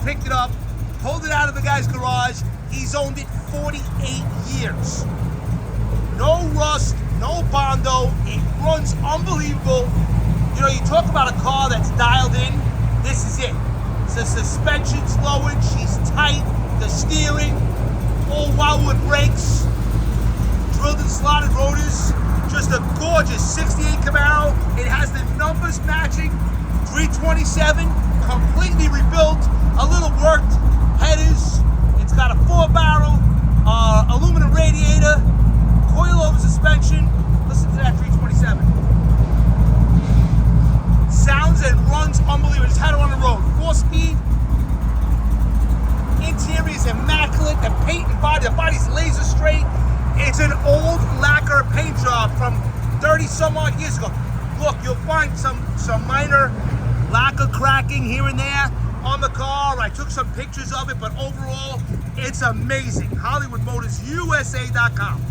picked it up, pulled it out of the guy's garage. He's owned it 48 years. No rust, no Bondo. It runs unbelievable. You know, you talk about a car that's dialed in. This is it. The suspension's lowered. She's tight. The steering, all wildwood brakes, drilled and slotted rotors. Just a gorgeous 68 Camaro. It has the numbers matching. 327, completely rebuilt. A little worked. Headers. It's got a 4-barrel, aluminum radiator, coilover suspension. Listen to that 327. Sounds and runs unbelievable. Just had it on the road. 4-speed. Interior is immaculate. The paint and body, the body's laser straight. It's an old lacquer paint job from 30 some odd years ago. Look, you'll find some minor lacquer cracking here and there on the car. I took some pictures of it, but overall, it's amazing. HollywoodMotorsUSA.com.